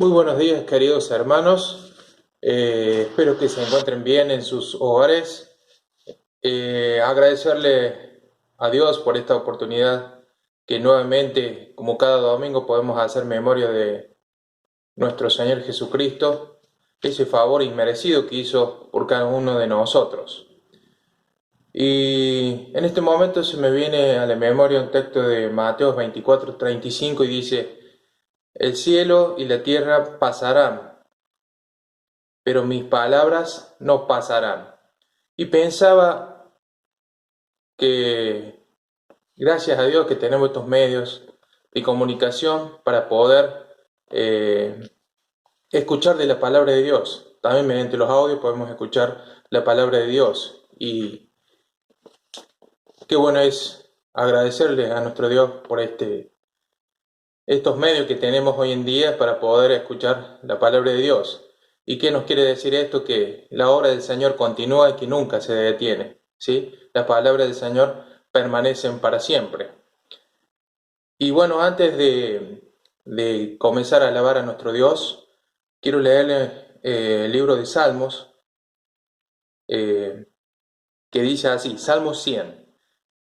Muy buenos días, queridos hermanos. Espero que se encuentren bien en sus hogares. Agradecerle a Dios por esta oportunidad que nuevamente, como cada domingo, podemos hacer memoria de nuestro Señor Jesucristo, ese favor inmerecido que hizo por cada uno de nosotros. Y en este momento se me viene a la memoria un texto de Mateo 24:35 y dice: el cielo y la tierra pasarán, pero mis palabras no pasarán. Y pensaba que gracias a Dios que tenemos estos medios de comunicación para poder escuchar de la palabra de Dios. También mediante los audios podemos escuchar la palabra de Dios. Y qué bueno es agradecerle a nuestro Dios por estos medios que tenemos hoy en día para poder escuchar la palabra de Dios. ¿Y qué nos quiere decir esto? Que la obra del Señor continúa y que nunca se detiene, ¿sí? Las palabras del Señor permanecen para siempre. Y bueno, antes de comenzar a alabar a nuestro Dios, quiero leerle el libro de Salmos, que dice así: Salmo 100.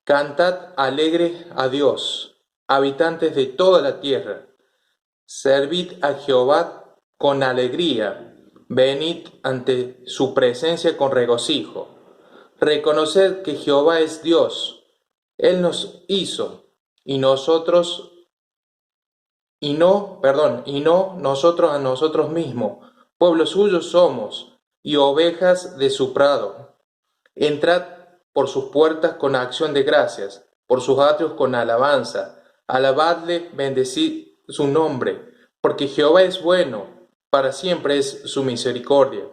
Cantad alegre a Dios, habitantes de toda la tierra. Servid a Jehová con alegría. Venid ante su presencia con regocijo. Reconoced que Jehová es Dios. Él nos hizo y no nosotros a nosotros mismos. Pueblo suyo somos y ovejas de su prado. Entrad por sus puertas con acción de gracias, por sus atrios con alabanza. Alabadle, bendecid su nombre, porque Jehová es bueno. Para siempre es su misericordia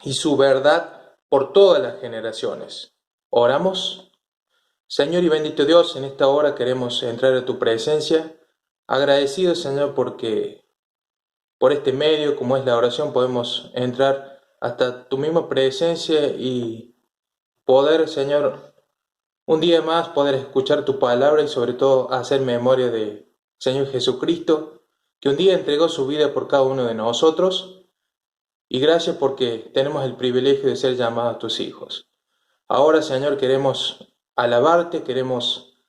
y su verdad por todas las generaciones. ¿Oramos? Señor y bendito Dios, en esta hora queremos entrar a tu presencia, agradecidos, Señor, porque por este medio, como es la oración, podemos entrar hasta tu misma presencia y poder, Señor, un día más poder escuchar tu palabra y sobre todo hacer memoria de Señor Jesucristo, que un día entregó su vida por cada uno de nosotros, y gracias porque tenemos el privilegio de ser llamados tus hijos. Ahora, Señor, queremos alabarte, queremos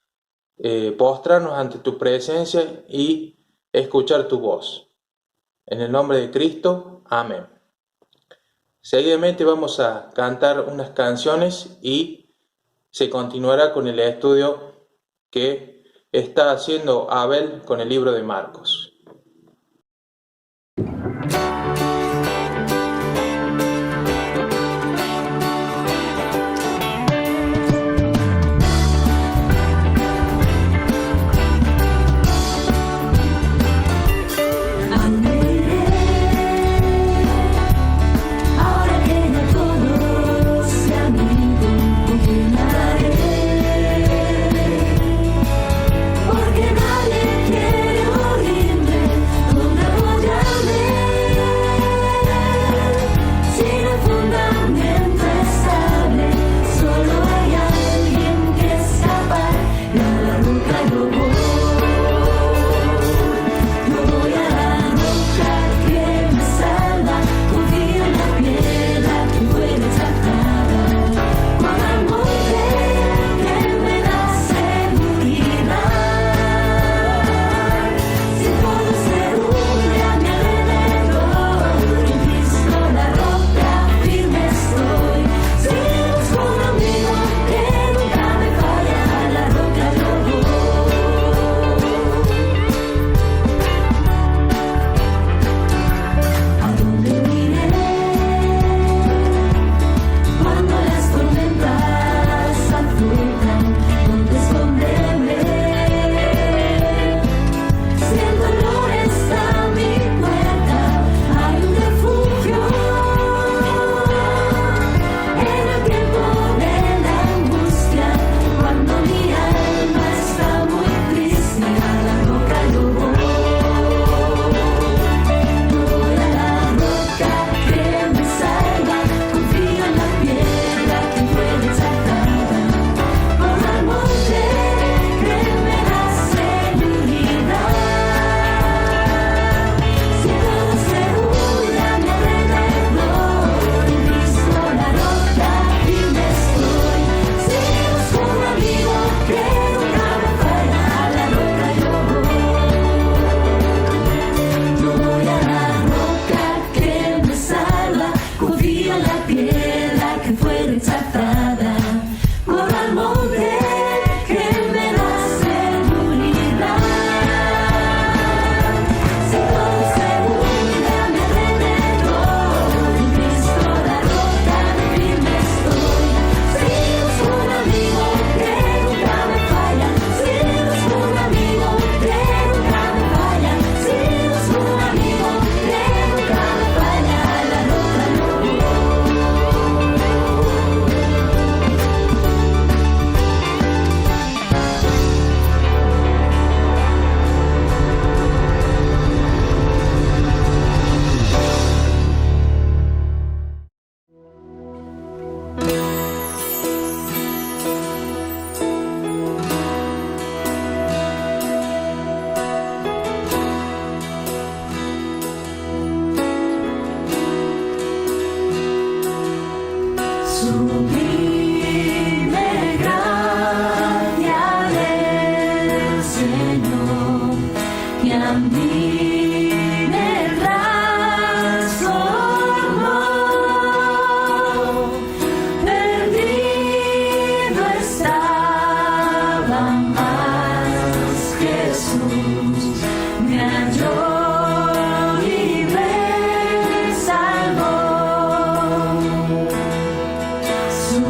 postrarnos ante tu presencia y escuchar tu voz. En el nombre de Cristo, amén. Seguidamente vamos a cantar unas canciones y se continuará con el estudio que está haciendo Abel con el libro de Marcos. Porque nadie quiere oír la piedra que fue rechazada. Corro al monte que me da seguridad. Si todo se hunde a mi alrededor, en Cristo la roca firme estoy. Si busco un amigo que nunca me falla, si busco un amigo que nunca me falla, si busco un amigo que nunca me falla, la roca no. Sublime gracia del Señor, que a mí me transformó. Perdido estaba, mas Jesús me halló y me salvó. Su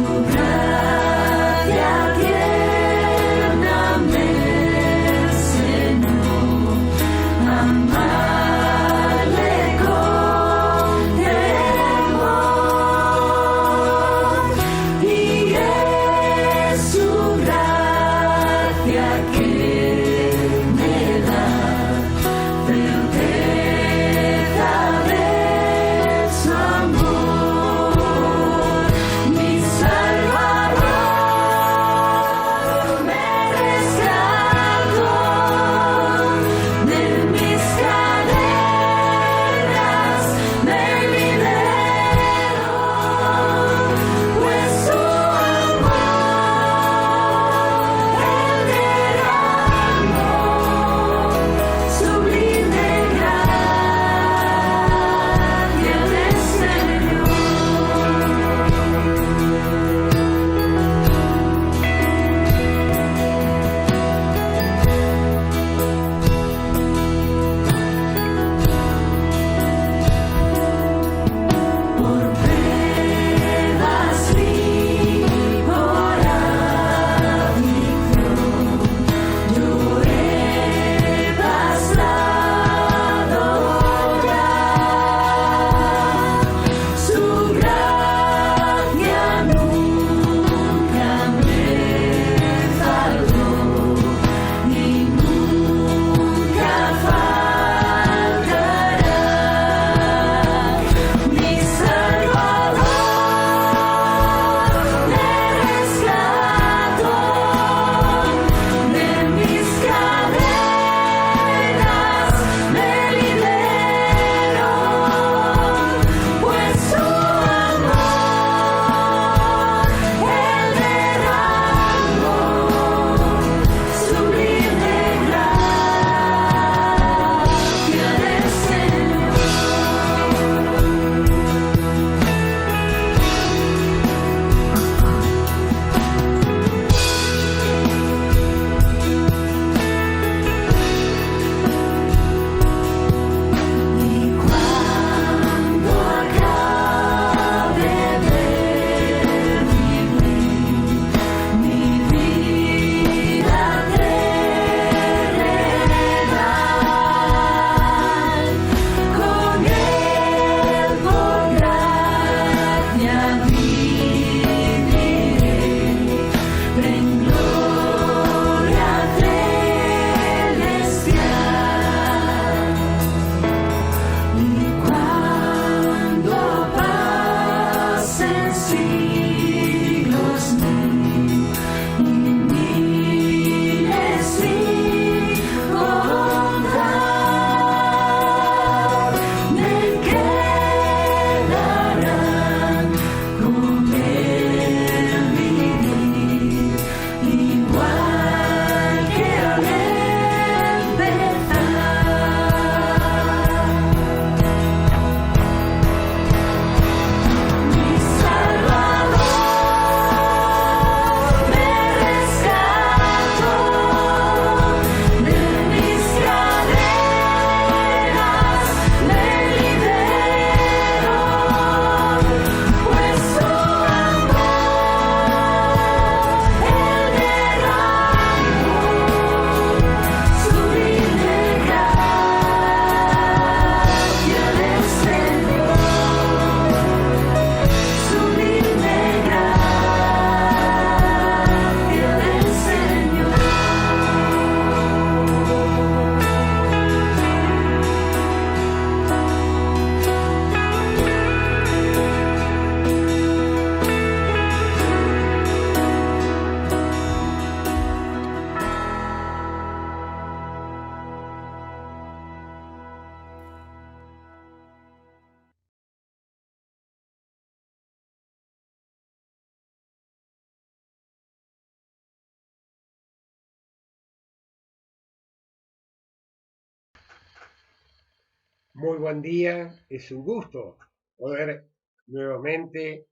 Muy buen día, es un gusto poder nuevamente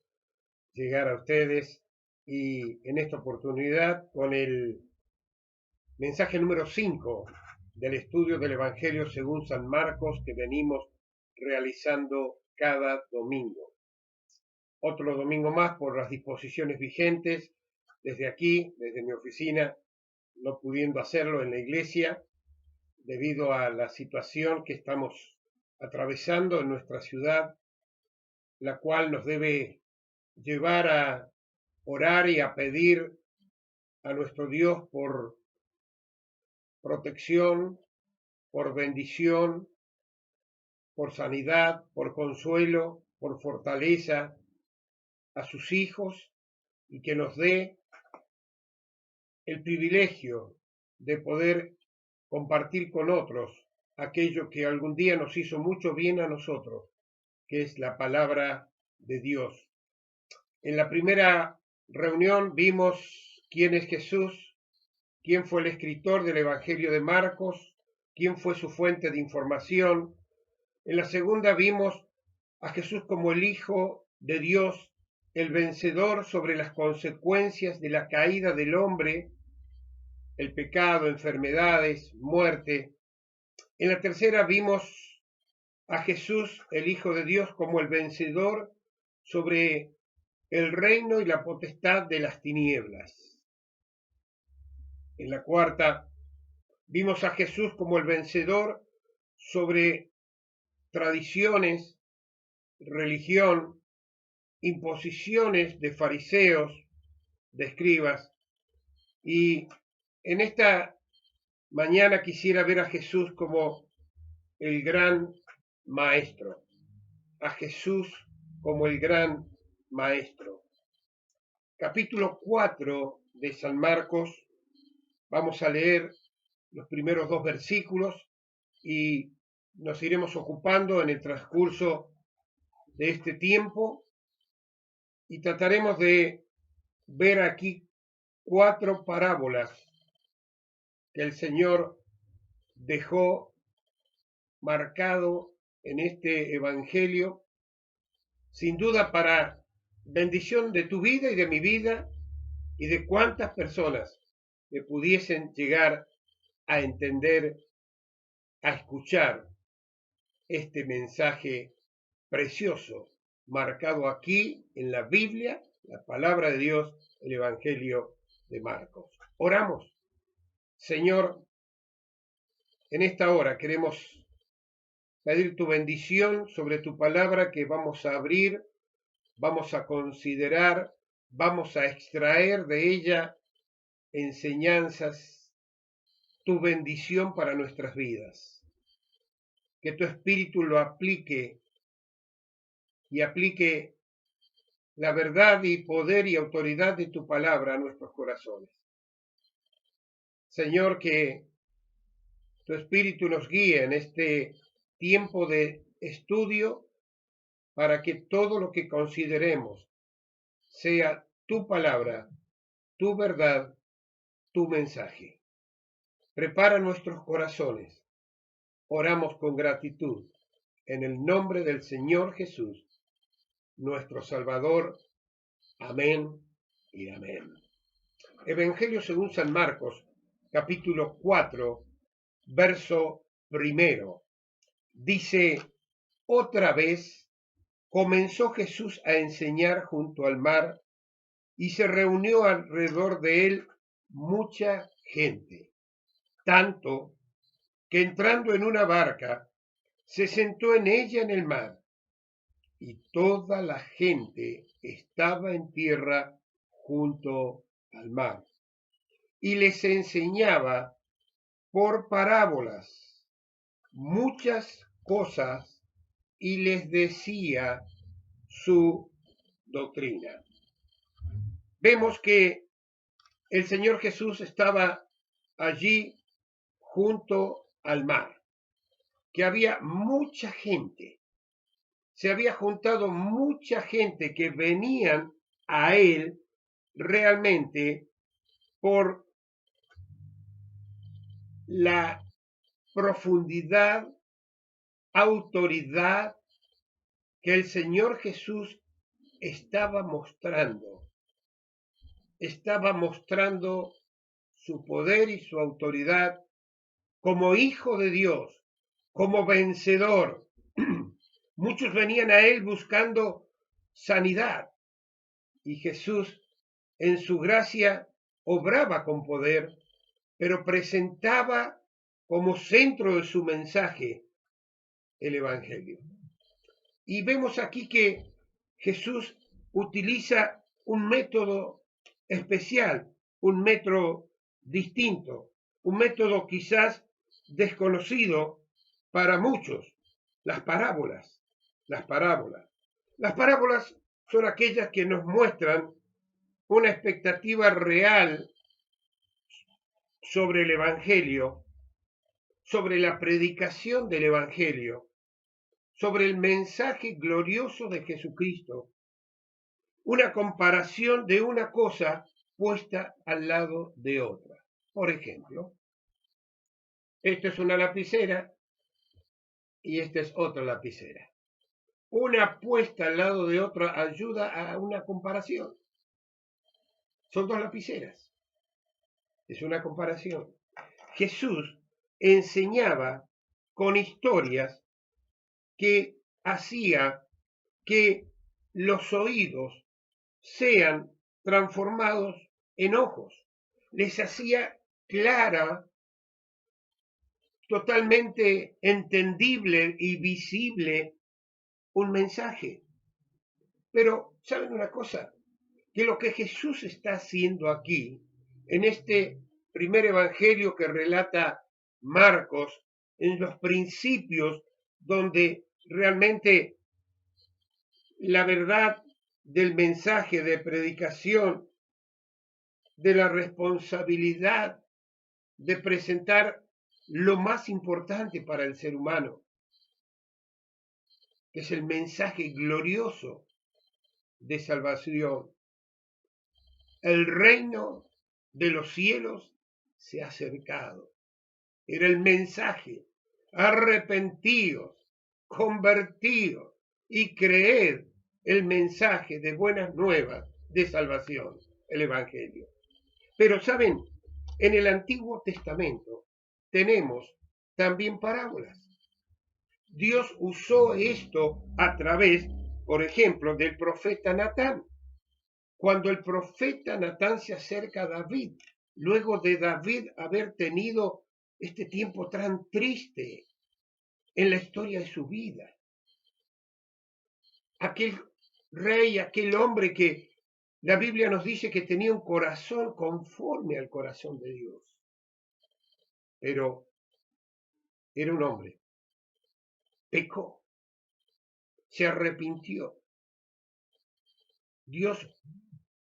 llegar a ustedes y en esta oportunidad con el mensaje número 5 del estudio del Evangelio según San Marcos que venimos realizando cada domingo. Otro domingo más por las disposiciones vigentes, desde aquí, desde mi oficina, no pudiendo hacerlo en la iglesia, debido a la situación que estamos atravesando en nuestra ciudad, la cual nos debe llevar a orar y a pedir a nuestro Dios por protección, por bendición, por sanidad, por consuelo, por fortaleza a sus hijos y que nos dé el privilegio de poder compartir con otros aquello que algún día nos hizo mucho bien a nosotros, que es la palabra de Dios. En la primera reunión vimos quién es Jesús, quién fue el escritor del Evangelio de Marcos, quién fue su fuente de información. En la segunda vimos a Jesús como el Hijo de Dios, el vencedor sobre las consecuencias de la caída del hombre, el pecado, enfermedades, muerte. En la tercera vimos a Jesús, el Hijo de Dios, como el vencedor sobre el reino y la potestad de las tinieblas. En la cuarta vimos a Jesús como el vencedor sobre tradiciones, religión, imposiciones de fariseos, de escribas. Y en esta mañana quisiera ver a Jesús como el gran maestro, a Jesús como el gran maestro. Capítulo 4 de San Marcos, vamos a leer los primeros 2 versículos y nos iremos ocupando en el transcurso de este tiempo y trataremos de ver aquí 4 parábolas que el Señor dejó marcado en este Evangelio, sin duda para bendición de tu vida y de mi vida y de cuántas personas que pudiesen llegar a entender, a escuchar este mensaje precioso marcado aquí en la Biblia, la palabra de Dios, el Evangelio de Marcos. Oramos. Señor, en esta hora queremos pedir tu bendición sobre tu palabra que vamos a abrir, vamos a considerar, vamos a extraer de ella enseñanzas, tu bendición para nuestras vidas. Que tu espíritu lo aplique y aplique la verdad y poder y autoridad de tu palabra a nuestros corazones. Señor, que tu espíritu nos guíe en este tiempo de estudio para que todo lo que consideremos sea tu palabra, tu verdad, tu mensaje. Prepara nuestros corazones. Oramos con gratitud en el nombre del Señor Jesús, nuestro Salvador. Amén y amén. Evangelio según San Marcos, capítulo 4, verso 1. Dice, otra vez comenzó Jesús a enseñar junto al mar y se reunió alrededor de él mucha gente, tanto que entrando en una barca, se sentó en ella en el mar, y toda la gente estaba en tierra junto al mar, y les enseñaba por parábolas muchas cosas, y les decía su doctrina. Vemos que el Señor Jesús estaba allí junto al mar, que había mucha gente, se había juntado mucha gente que venían a él realmente por la profundidad autoridad que el Señor Jesús estaba mostrando. Estaba mostrando su poder y su autoridad como hijo de Dios, como vencedor. Muchos venían a él buscando sanidad y Jesús en su gracia obraba con poder, pero presentaba como centro de su mensaje el Evangelio. Y vemos aquí que Jesús utiliza un método especial, un método distinto, un método quizás desconocido para muchos, las parábolas. Las parábolas. Las parábolas son aquellas que nos muestran una expectativa real sobre el Evangelio, sobre la predicación del Evangelio, sobre el mensaje glorioso de Jesucristo, una comparación de una cosa puesta al lado de otra. Por ejemplo, esta es una lapicera y esta es otra lapicera. Una puesta al lado de otra ayuda a una comparación. Son dos lapiceras. Es una comparación. Jesús enseñaba con historias que hacía que los oídos sean transformados en ojos. Les hacía clara, totalmente entendible y visible un mensaje. Pero, ¿saben una cosa? Que lo que Jesús está haciendo aquí, en este primer evangelio que relata Marcos, en los principios donde realmente la verdad del mensaje de predicación, de la responsabilidad de presentar lo más importante para el ser humano, que es el mensaje glorioso de salvación. El reino de los cielos se ha acercado. Era el mensaje. Arrepentíos, convertíos y creed el mensaje de buenas nuevas de salvación, el Evangelio. Pero saben, en el Antiguo Testamento tenemos también parábolas. Dios usó esto a través, por ejemplo, del profeta Natán. Cuando el profeta Natán se acerca a David, luego de David haber tenido este tiempo tan triste en la historia de su vida. Aquel rey, aquel hombre que la Biblia nos dice que tenía un corazón conforme al corazón de Dios. Pero era un hombre. Pecó. Se arrepintió. Dios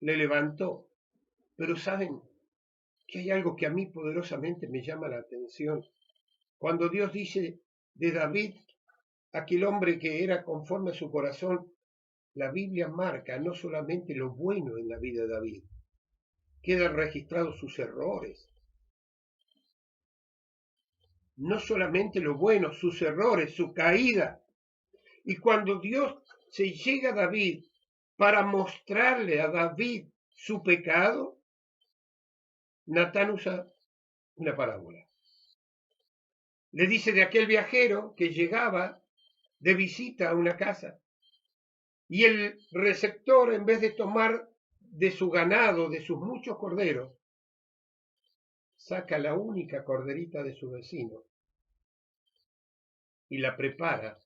le levantó. Pero saben que hay algo que a mí poderosamente me llama la atención. Cuando Dios dice de David, aquel hombre que era conforme a su corazón, la Biblia marca no solamente lo bueno en la vida de David, quedan registrados sus errores. No solamente lo bueno, sus errores, su caída. Y cuando Dios se llega a David para mostrarle a David su pecado, Natán usa una parábola. Le dice de aquel viajero que llegaba de visita a una casa y el receptor, en vez de tomar de su ganado, de sus muchos corderos, saca la única corderita de su vecino y la prepara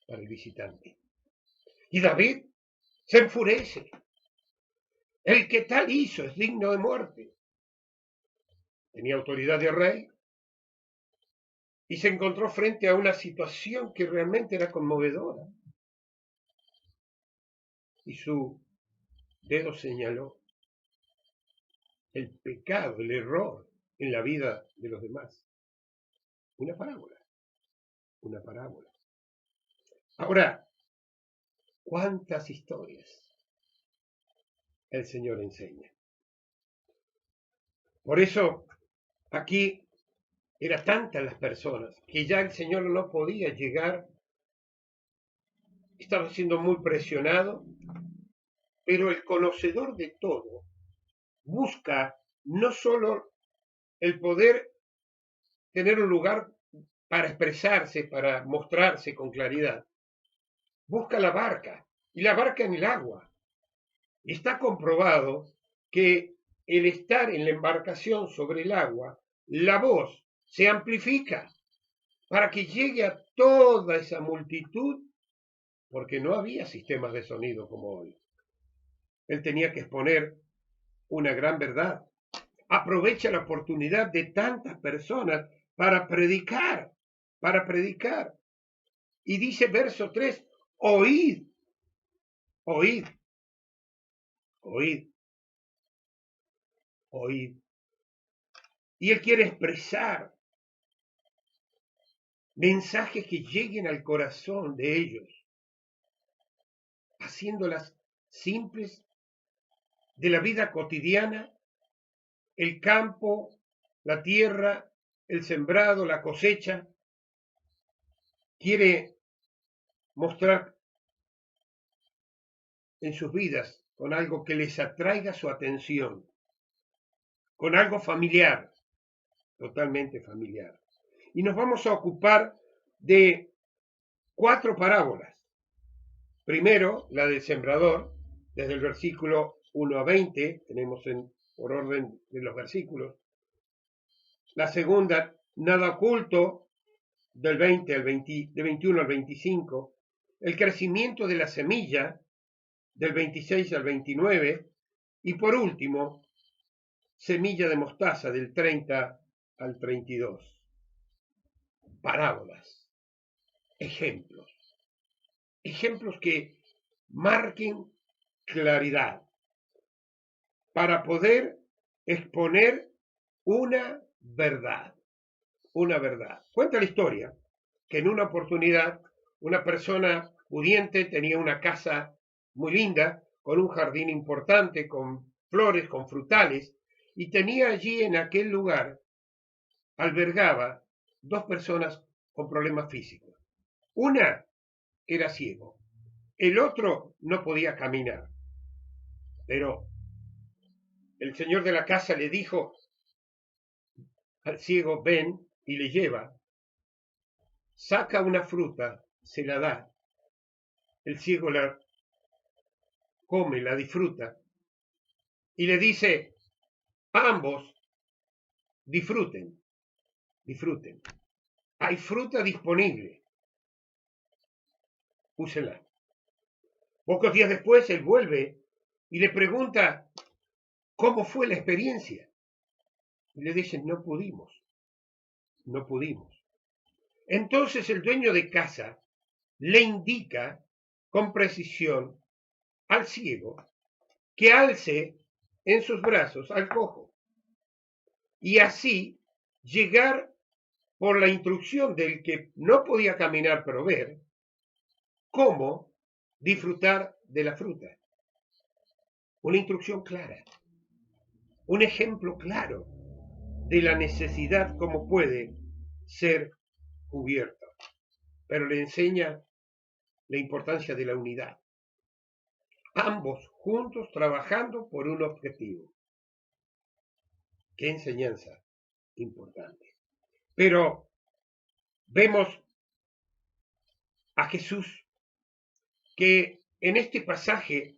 para el visitante. Y David se enfurece. El que tal hizo es digno de muerte. Tenía autoridad de rey y se encontró frente a una situación que realmente era conmovedora. Y su dedo señaló el pecado, el error en la vida de los demás. Una parábola. Una parábola. Ahora, ¿cuántas historias el Señor enseña? Por eso, aquí eran tantas las personas que ya el Señor no podía llegar estaba siendo muy presionado, pero el conocedor de todo busca no solo el poder tener un lugar para expresarse, para mostrarse con claridad, busca la barca, y la barca en el agua. Está comprobado que el estar en la embarcación sobre el agua, la voz se amplifica para que llegue a toda esa multitud, porque no había sistemas de sonido como hoy. Él tenía que exponer una gran verdad. Aprovecha la oportunidad de tantas personas para predicar, para predicar. Y dice verso 3, oíd, oíd, oíd, oíd. Y él quiere expresar mensajes que lleguen al corazón de ellos, haciéndolas simples de la vida cotidiana, el campo, la tierra, el sembrado, la cosecha. Quiere mostrar en sus vidas con algo que les atraiga su atención, con algo familiar, totalmente familiar. Y nos vamos a ocupar de 4 parábolas. Primero, la del sembrador, desde el versículo 1 a 20, tenemos por orden de los versículos. La segunda, nada oculto, del 20 al 20, de 21 al 25. El crecimiento de la semilla, del 26 al 29. Y por último, semilla de mostaza, del 30 al 32. Parábolas, ejemplos. Ejemplos que marquen claridad para poder exponer una verdad. Una verdad. Cuenta la historia que en una oportunidad una persona pudiente tenía una casa muy linda, con un jardín importante, con flores, con frutales, y tenía allí en aquel lugar, albergaba 2 personas con problemas físicos. Una era ciego, el otro no podía caminar, pero el señor de la casa le dijo al ciego, ven, y le lleva, saca una fruta, se la da, el ciego la come, la disfruta, y le dice, ambos disfruten, disfruten. Hay fruta disponible, úsela. Pocos días después él vuelve y le pregunta cómo fue la experiencia. Y le dicen, no pudimos, no pudimos. Entonces el dueño de casa le indica con precisión al ciego que alce en sus brazos al cojo. Y así llegar por la instrucción del que no podía caminar pero ver, cómo disfrutar de la fruta. Una instrucción clara, un ejemplo claro de la necesidad como puede ser cubierta, pero le enseña la importancia de la unidad. Ambos juntos trabajando por un objetivo. Qué enseñanza importante. Pero vemos a Jesús que en este pasaje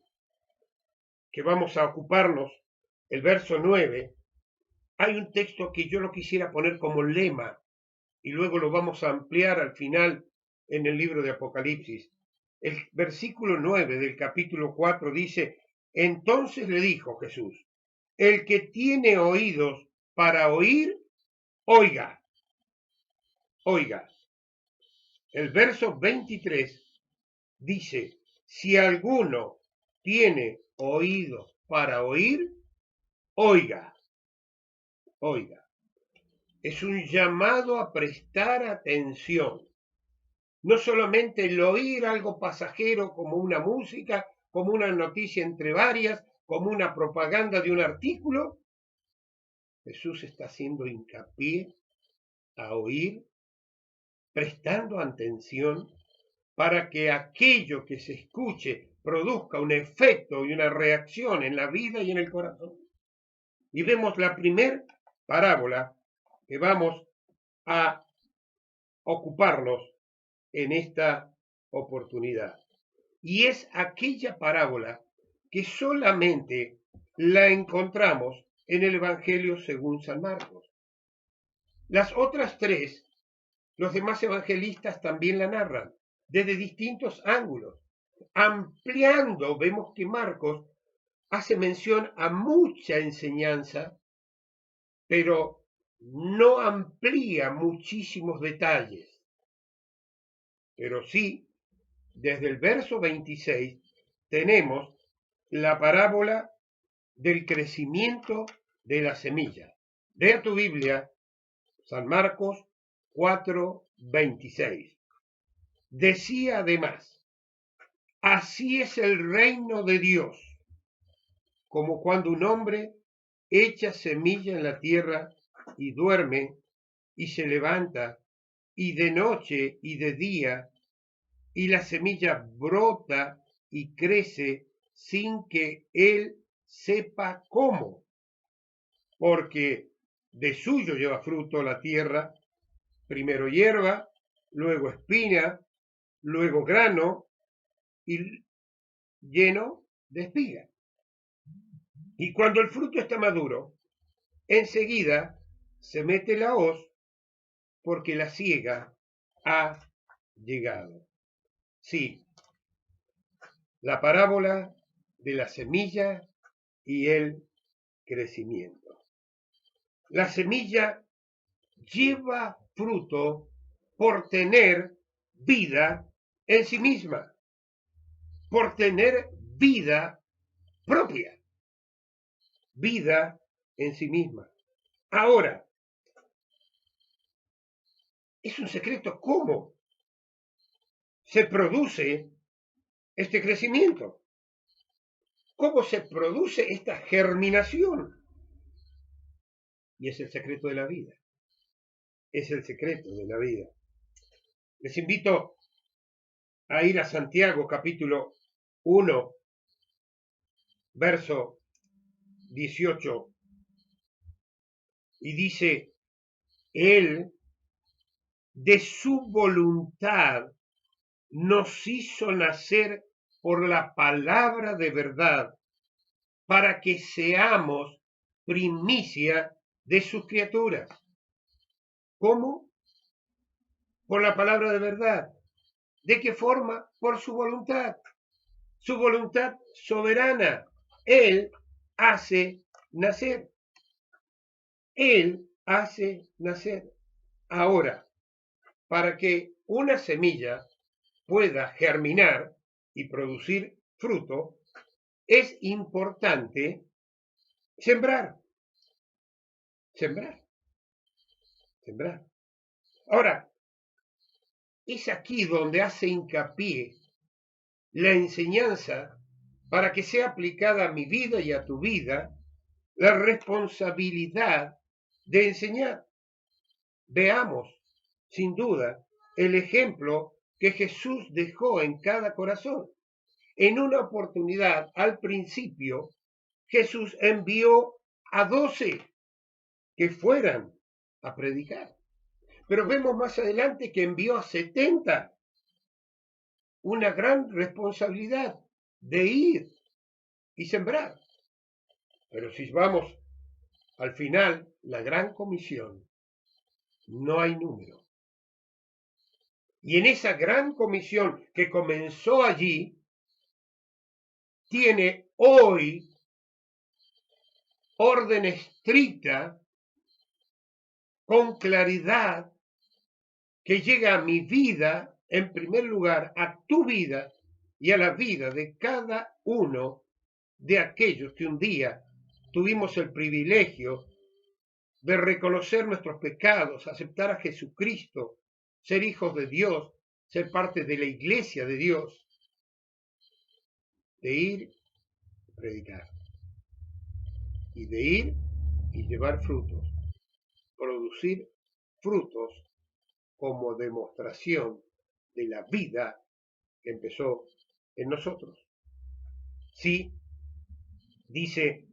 que vamos a ocuparnos, el verso 9, hay un texto que yo lo quisiera poner como lema y luego lo vamos a ampliar al final en el libro de Apocalipsis. El versículo 9 del capítulo 4 dice, entonces le dijo Jesús, el que tiene oídos para oír, oiga, oiga. El verso 23 dice, si alguno tiene oídos para oír, oiga, oiga. Es un llamado a prestar atención. No solamente el oír algo pasajero como una música, como una noticia entre varias, como una propaganda de un artículo. Jesús está haciendo hincapié a oír, prestando atención para que aquello que se escuche produzca un efecto y una reacción en la vida y en el corazón. Y vemos la primer parábola que vamos a ocuparnos en esta oportunidad. Y es aquella parábola que solamente la encontramos en el Evangelio según San Marcos. Las otras tres, los demás evangelistas también la narran desde distintos ángulos. Ampliando, vemos que Marcos hace mención a mucha enseñanza, pero no amplía muchísimos detalles. Pero sí, desde el verso 26 tenemos la parábola del crecimiento de la semilla. Vea tu Biblia, San Marcos 4:26. Decía además, así es el reino de Dios, como cuando un hombre echa semilla en la tierra y duerme y se levanta, y de noche y de día, y la semilla brota y crece sin que él sepa cómo, porque de suyo lleva fruto la tierra, primero hierba, luego espina, luego grano y lleno de espiga. Y cuando el fruto está maduro, enseguida se mete la hoz porque la siega ha llegado. Sí, la parábola de la semilla y el crecimiento. La semilla lleva fruto por tener vida en sí misma, por tener vida propia, vida en sí misma. Ahora, es un secreto cómo se produce este crecimiento, cómo se produce esta germinación. Y es el secreto de la vida. Es el secreto de la vida. Les invito a ir a Santiago capítulo 1, verso 18. Y dice, Él de su voluntad nos hizo nacer por la palabra de verdad, para que seamos primicia de sus criaturas. ¿Cómo? Por la palabra de verdad. ¿De qué forma? Por su voluntad soberana. Él hace nacer. Él hace nacer. Ahora, para que una semilla pueda germinar y producir fruto, es importante sembrar. Ahora, es aquí donde hace hincapié la enseñanza para que sea aplicada a mi vida y a tu vida, la responsabilidad de enseñar. Veamos, sin duda, el ejemplo que Jesús dejó en cada corazón. En una oportunidad, al principio, Jesús envió a 12 que fueran a predicar. Pero vemos más adelante que envió a 70. Una gran responsabilidad de ir y sembrar. Pero si vamos al final, la gran comisión, no hay número. Y en esa gran comisión que comenzó allí, tiene hoy orden estricta, con claridad, que llega a mi vida, en primer lugar, a tu vida y a la vida de cada uno de aquellos que un día tuvimos el privilegio de reconocer nuestros pecados, aceptar a Jesucristo, ser hijos de Dios, ser parte de la iglesia de Dios, de ir a predicar y de ir y llevar frutos, producir frutos como demostración de la vida que empezó en nosotros. Sí, dice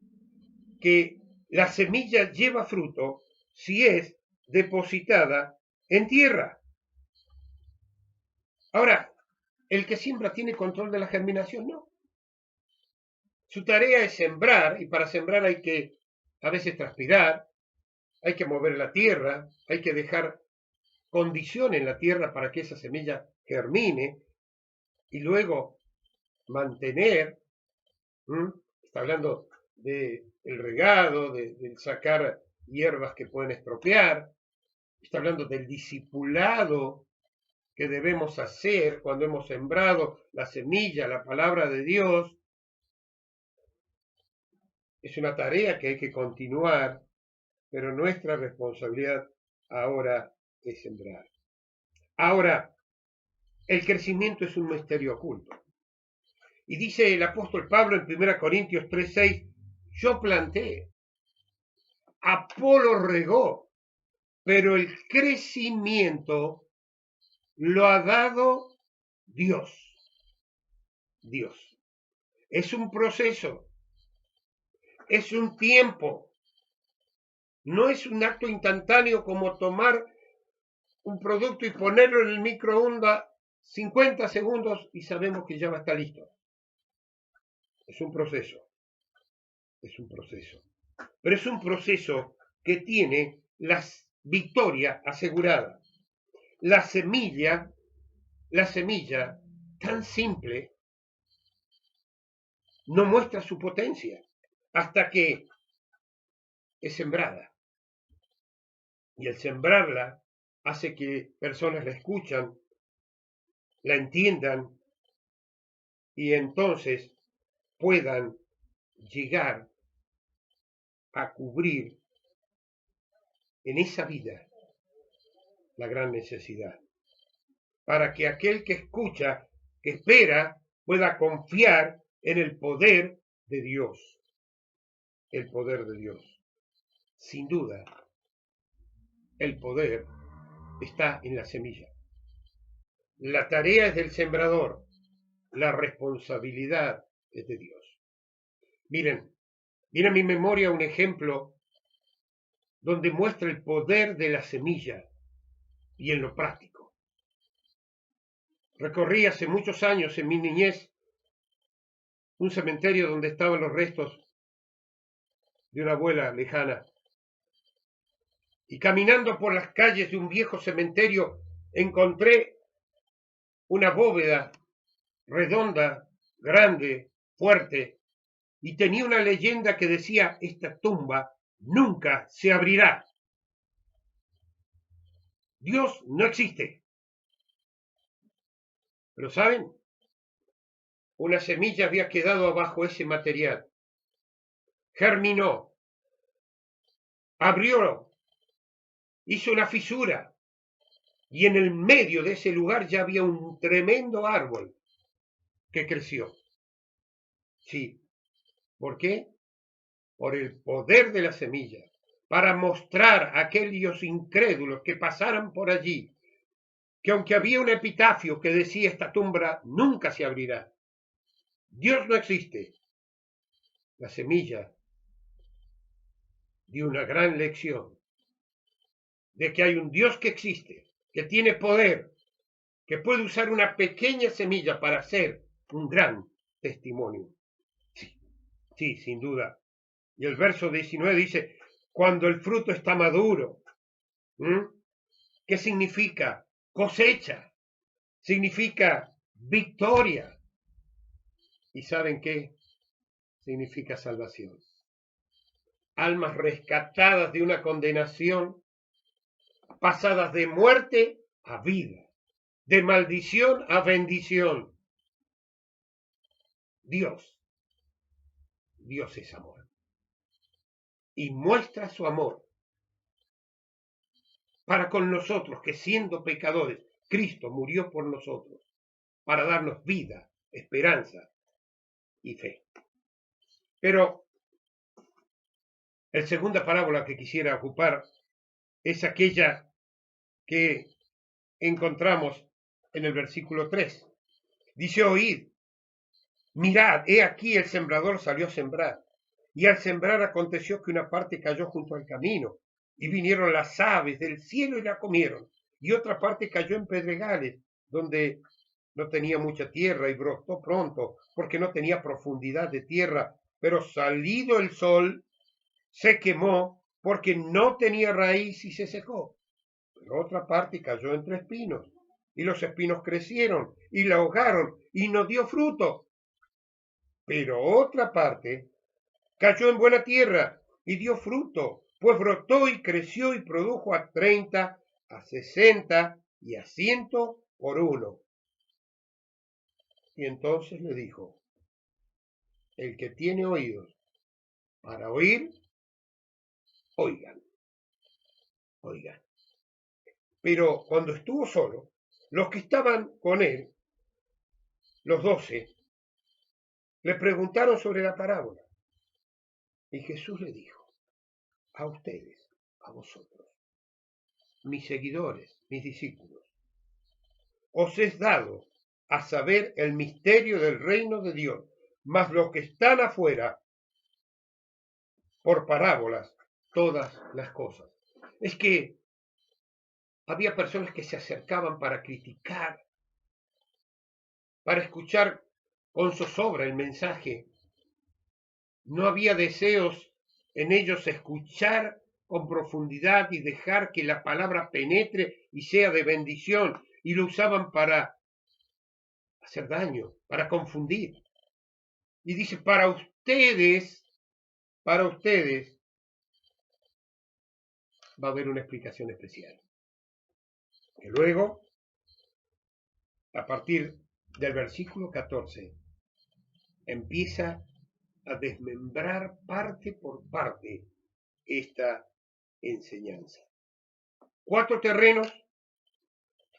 que la semilla lleva fruto si es depositada en tierra. Ahora, el que siembra tiene control de la germinación, no. Su tarea es sembrar, y para sembrar hay que a veces transpirar, hay que mover la tierra, hay que dejar condición en la tierra para que esa semilla germine, y luego mantener, está hablando del regado, del sacar hierbas que pueden estropear, está hablando del discipulado que debemos hacer cuando hemos sembrado la semilla, la palabra de Dios. Es una tarea que hay que continuar, pero nuestra responsabilidad ahora es sembrar. Ahora, el crecimiento es un misterio oculto. Y dice el apóstol Pablo en 1 Corintios 3:6, yo planté, Apolo regó, pero el crecimiento lo ha dado Dios. Dios. Es un proceso, es un tiempo, no es un acto instantáneo como tomar un producto y ponerlo en el microondas 50 segundos y sabemos que ya va a estar listo. Es un proceso, pero es un proceso que tiene la victoria asegurada. La semilla tan simple no muestra su potencia hasta que es sembrada. Y el sembrarla hace que personas la escuchan, la entiendan y entonces puedan llegar a cubrir en esa vida la gran necesidad. Para que aquel que escucha, que espera, pueda confiar en el poder de Dios. El poder de Dios. Sin duda, el poder está en la semilla. La tarea es del sembrador, la responsabilidad es de Dios. Miren, viene a mi memoria un ejemplo donde muestra el poder de la semilla y en lo práctico. Recorrí hace muchos años en mi niñez un cementerio donde estaban los restos de una abuela lejana. Y caminando por las calles de un viejo cementerio encontré una bóveda redonda, grande, fuerte, y tenía una leyenda que decía, esta tumba nunca se abrirá. Dios no existe. Pero ¿saben? Una semilla había quedado abajo ese material. Germinó, abrió, hizo una fisura, y en el medio de ese lugar ya había un tremendo árbol que creció. Sí. ¿Por qué? Por el poder de la semilla, para mostrar a aquellos incrédulos que pasaran por allí, que aunque había un epitafio que decía esta tumba nunca se abrirá, Dios no existe, la semilla dio una gran lección de que hay un Dios que existe, que tiene poder, que puede usar una pequeña semilla para hacer un gran testimonio. Sí, sin duda. Y el verso 19 dice, cuando el fruto está maduro, ¿qué significa? Cosecha, significa victoria. ¿Y saben qué? Significa salvación. Almas rescatadas de una condenación, pasadas de muerte a vida, de maldición a bendición. Dios es amor. Y muestra su amor para con nosotros, que siendo pecadores, Cristo murió por nosotros, para darnos vida, esperanza y fe. Pero la segunda parábola que quisiera ocupar es aquella que encontramos en el versículo 3. Dice, oíd, mirad, he aquí el sembrador salió a sembrar. Y al sembrar aconteció que una parte cayó junto al camino, y vinieron las aves del cielo y la comieron. Y otra parte cayó en pedregales, donde no tenía mucha tierra y brotó pronto, porque no tenía profundidad de tierra. Pero salido el sol, se quemó, porque no tenía raíz y se secó. Pero otra parte cayó entre espinos, y los espinos crecieron y la ahogaron y no dio fruto. Pero otra parte cayó en buena tierra y dio fruto, pues brotó y creció y produjo a 30, a 60 y a 100 por uno. Y entonces le dijo, el que tiene oídos para oír, oigan, oigan. Pero cuando estuvo solo, los que estaban con él, los 12, le preguntaron sobre la parábola. Y Jesús le dijo, a ustedes, a vosotros, mis seguidores, mis discípulos, os es dado a saber el misterio del reino de Dios, mas los que están afuera, por parábolas, todas las cosas. Es que había personas que se acercaban para criticar, para escuchar con zozobra el mensaje. No había deseos en ellos escuchar con profundidad y dejar que la palabra penetre y sea de bendición, y lo usaban para hacer daño, para confundir. Y dice, para ustedes va a haber una explicación especial. Que luego, a partir del versículo 14, empieza a desmembrar parte por parte esta enseñanza. 4 terrenos,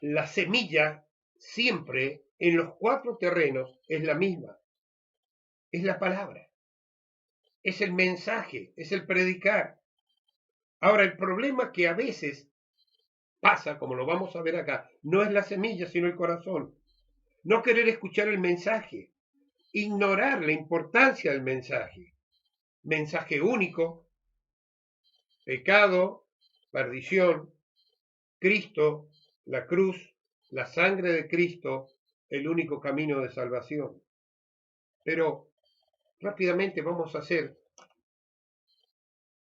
la semilla siempre en los 4 terrenos es la misma, es la palabra, es el mensaje, es el predicar. Ahora, el problema que a veces pasa, como lo vamos a ver acá, no es la semilla, sino el corazón. No querer escuchar el mensaje, ignorar la importancia del mensaje. Mensaje único, pecado, perdición, Cristo, la cruz, la sangre de Cristo, el único camino de salvación. Pero rápidamente vamos a hacer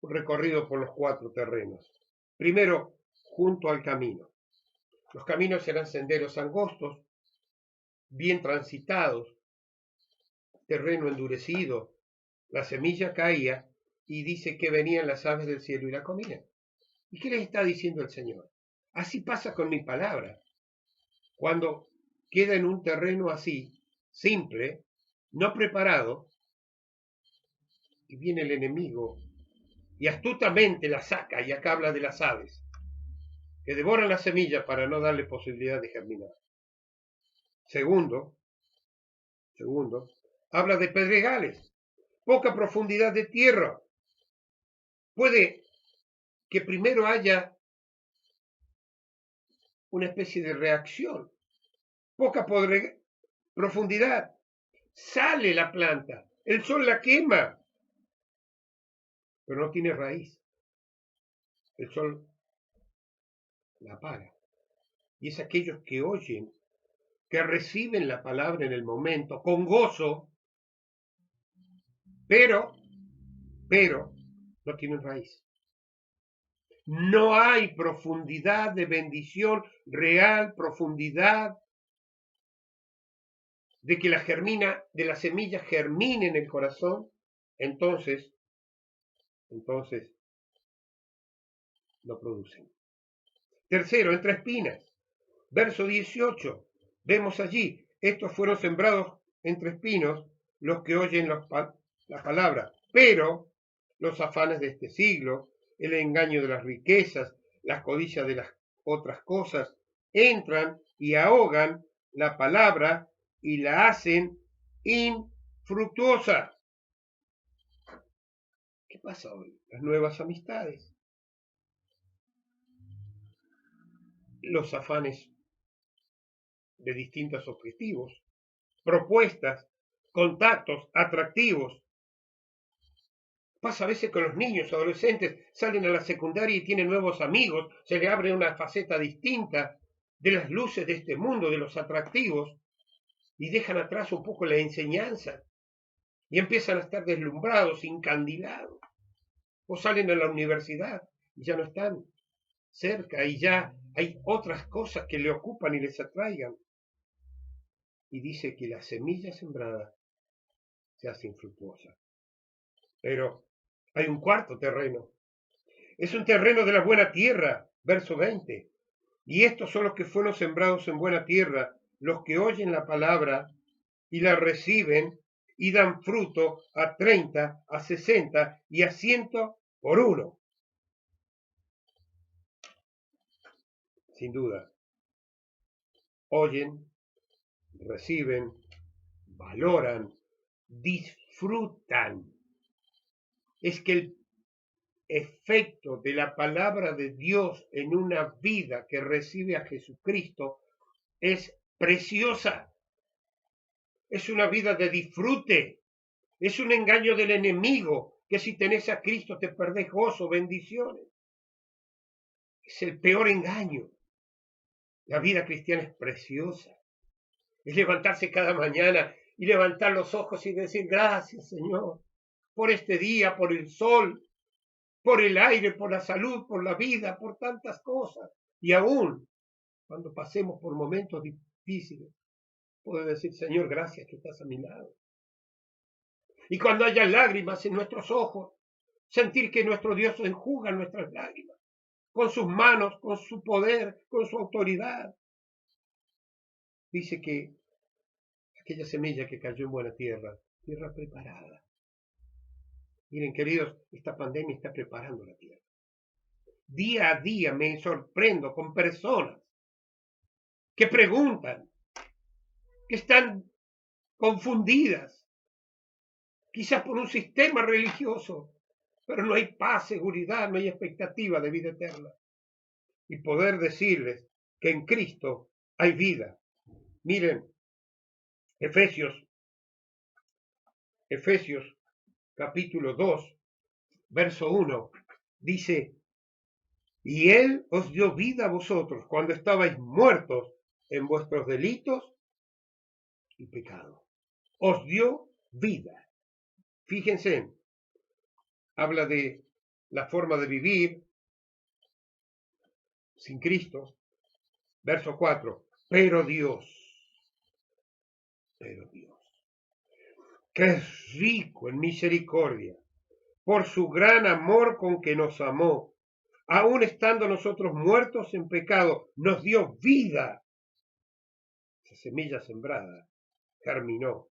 un recorrido por los 4 terrenos. Primero, junto al camino. Los caminos eran senderos angostos, bien transitados, terreno endurecido. La semilla caía y dice que venían las aves del cielo y la comían. ¿Y qué les está diciendo el Señor? Así pasa con mi palabra. Cuando queda en un terreno así, simple, no preparado, y viene el enemigo y astutamente la saca, y acá habla de las aves, que devoran la semilla para no darle posibilidad de germinar. Segundo, habla de pedregales, poca profundidad de tierra. Puede que primero haya una especie de reacción, poca profundidad, sale la planta, el sol la quema, pero no tiene raíz, el sol la apaga. Y es aquellos que oyen, que reciben la palabra en el momento, con gozo, pero no tienen raíz. No hay profundidad de bendición real, profundidad de que de la semilla germine en el corazón. Entonces no producen. Tercero, entre espinas. Verso 18. Vemos allí, estos fueron sembrados entre espinos, los que oyen la palabra, pero los afanes de este siglo, el engaño de las riquezas, las codicias de las otras cosas, entran y ahogan la palabra y la hacen infructuosa. ¿Qué pasa hoy? Las nuevas amistades, los afanes de distintos objetivos, propuestas, contactos atractivos. Pasa a veces con los niños, adolescentes, salen a la secundaria y tienen nuevos amigos, se le abre una faceta distinta de las luces de este mundo, de los atractivos, y dejan atrás un poco la enseñanza y empiezan a estar deslumbrados, incandilados. O salen a la universidad y ya no están cerca y ya hay otras cosas que le ocupan y les atraigan. Y dice que la semilla sembrada se hace infructuosa. Pero hay un cuarto terreno. Es un terreno de la buena tierra, verso 20. Y estos son los que fueron sembrados en buena tierra, los que oyen la palabra y la reciben y dan fruto a 30, a 60 y a 100 por uno. Sin duda, oyen, reciben, valoran, disfrutan. Es que el efecto de la palabra de Dios en una vida que recibe a Jesucristo es preciosa. Es una vida de disfrute. Es un engaño del enemigo que si tenés a Cristo te perdés gozo, bendiciones. Es el peor engaño. La vida cristiana es preciosa. Es levantarse cada mañana y levantar los ojos y decir gracias, Señor, por este día, por el sol, por el aire, por la salud, por la vida, por tantas cosas. Y aún cuando pasemos por momentos difíciles, puedo decir, Señor, gracias que estás a mi lado. Y cuando haya lágrimas en nuestros ojos, sentir que nuestro Dios enjuga nuestras lágrimas con sus manos, con su poder, con su autoridad. Dice que aquella semilla que cayó en buena tierra, tierra preparada. Miren, queridos, esta pandemia está preparando la tierra. Día a día me sorprendo con personas que preguntan, que están confundidas, quizás por un sistema religioso, pero no hay paz, seguridad, no hay expectativa de vida eterna. Y poder decirles que en Cristo hay vida. Miren, Efesios capítulo 2, verso 1, dice, y Él os dio vida a vosotros cuando estabais muertos en vuestros delitos y pecados. Os dio vida. Fíjense, habla de la forma de vivir sin Cristo. Verso 4, pero Dios, que es rico en misericordia, por su gran amor con que nos amó, aun estando nosotros muertos en pecado, nos dio vida. Esa semilla sembrada germinó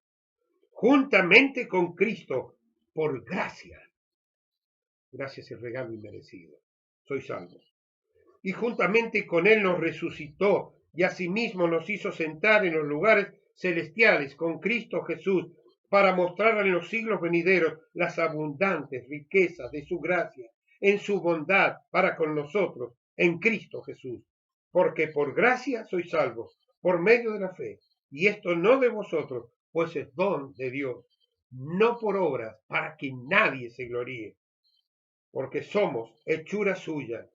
juntamente con Cristo por gracia. Gracias es regalo inmerecido. Soy salvo. Y juntamente con Él nos resucitó y asimismo nos hizo sentar en los lugares celestiales con Cristo Jesús para mostrar en los siglos venideros las abundantes riquezas de su gracia en su bondad para con nosotros en Cristo Jesús. Porque por gracia sois salvos, por medio de la fe. Y esto no de vosotros, pues es don de Dios, no por obras, para que nadie se gloríe. Porque somos hechura suya,